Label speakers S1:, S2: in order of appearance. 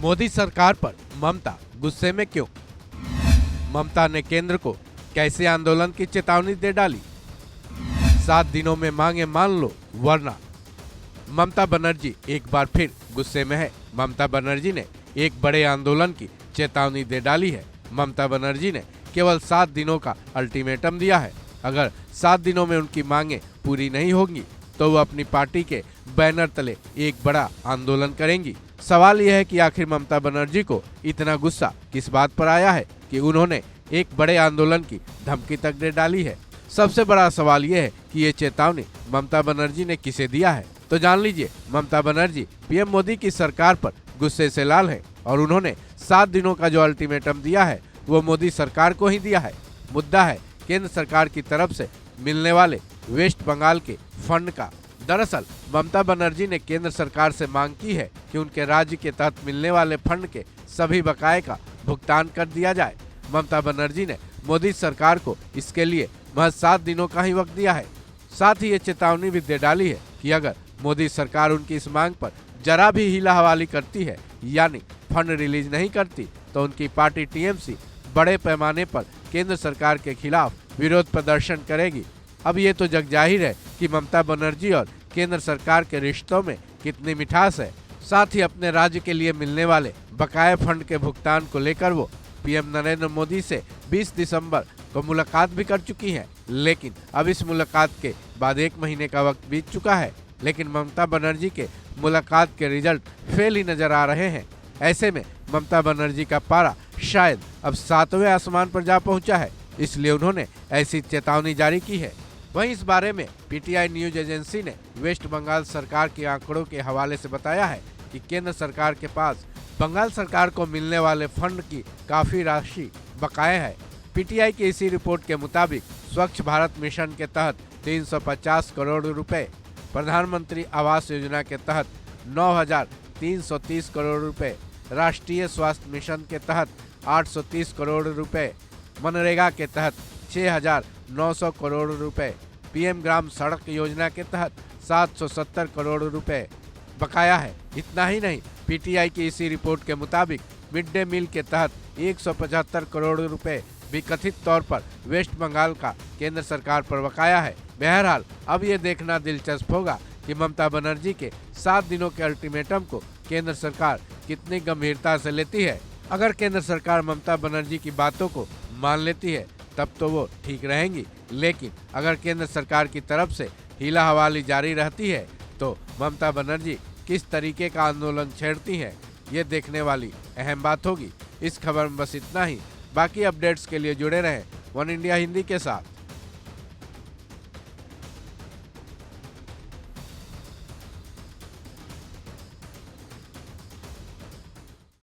S1: मोदी सरकार पर ममता गुस्से में क्यों? ममता ने केंद्र को कैसे आंदोलन की चेतावनी दे डाली? 7 दिनों में मांगे मान लो वरना। ममता बनर्जी एक बार फिर गुस्से में है। ममता बनर्जी ने एक बड़े आंदोलन की चेतावनी दे डाली है। ममता बनर्जी ने केवल 7 दिनों का अल्टीमेटम दिया है। अगर 7 दिनों में उनकी मांगे पूरी नहीं होंगी तो वो अपनी पार्टी के बैनर तले एक बड़ा आंदोलन करेंगी। सवाल यह है कि आखिर ममता बनर्जी को इतना गुस्सा किस बात पर आया है कि उन्होंने एक बड़े आंदोलन की धमकी तक दे डाली है। सबसे बड़ा सवाल यह है कि ये चेतावनी ममता बनर्जी ने किसे दिया है। तो जान लीजिए, ममता बनर्जी पीएम मोदी की सरकार पर गुस्से से लाल है और उन्होंने 7 दिनों का जो अल्टीमेटम दिया है वो मोदी सरकार को ही दिया है। मुद्दा है केंद्र सरकार की तरफ से मिलने वाले वेस्ट बंगाल के फंड का। दरअसल ममता बनर्जी ने केंद्र सरकार से मांग की है कि उनके राज्य के तहत मिलने वाले फंड के सभी बकाये का भुगतान कर दिया जाए। ममता बनर्जी ने मोदी सरकार को इसके लिए महज 7 दिनों का ही वक्त दिया है। साथ ही ये चेतावनी भी दे डाली है कि अगर मोदी सरकार उनकी इस मांग पर जरा भी हीला हवाली करती है यानी फंड रिलीज नहीं करती तो उनकी पार्टी टीएमसी बड़े पैमाने पर केंद्र सरकार के खिलाफ विरोध प्रदर्शन करेगी। अब ये तो जग जाहिर है कि ममता बनर्जी और केंद्र सरकार के रिश्तों में कितनी मिठास है। साथ ही अपने राज्य के लिए मिलने वाले बकाये फंड के भुगतान को लेकर वो पीएम नरेंद्र मोदी से 20 दिसंबर को मुलाकात भी कर चुकी हैं। लेकिन अब इस मुलाकात के बाद 1 महीने का वक्त बीत चुका है, लेकिन ममता बनर्जी के मुलाकात के रिजल्ट फेल ही नजर आ रहे हैं। ऐसे में ममता बनर्जी का पारा शायद अब 7वें आसमान पर जा पहुंचा है, इसलिए उन्होंने ऐसी चेतावनी जारी की है। वहीं इस बारे में पीटीआई न्यूज एजेंसी ने वेस्ट बंगाल सरकार के आंकड़ों के हवाले से बताया है कि केंद्र सरकार के पास बंगाल सरकार को मिलने वाले फंड की काफी राशि बकाये है। पीटीआई की इसी रिपोर्ट के मुताबिक स्वच्छ भारत मिशन के तहत 350 करोड़ रुपए, प्रधानमंत्री आवास योजना के तहत 9,330 करोड़ रुपए, राष्ट्रीय स्वास्थ्य मिशन के तहत 830 करोड़ रुपए, मनरेगा के तहत 6,900 करोड़ रुपए, पीएम ग्राम सड़क योजना के तहत 770 करोड़ रुपए बकाया है। इतना ही नहीं, पीटीआई की इसी रिपोर्ट के मुताबिक मिड डे मील के तहत 175 करोड़ रुपए भी कथित तौर पर वेस्ट बंगाल का केंद्र सरकार पर बकाया है। बहरहाल अब ये देखना दिलचस्प होगा कि ममता बनर्जी के 7 दिनों के अल्टीमेटम को केंद्र सरकार कितनी गंभीरता से लेती है। अगर केंद्र सरकार ममता बनर्जी की बातों को मान लेती है तब तो वो ठीक रहेंगी, लेकिन अगर केंद्र सरकार की तरफ से हीला हवाली जारी रहती है तो ममता बनर्जी किस तरीके का आंदोलन छेड़ती हैं, ये देखने वाली अहम बात होगी। इस खबर में बस इतना ही। बाकी अपडेट्स के लिए जुड़े रहें वन इंडिया हिंदी के साथ।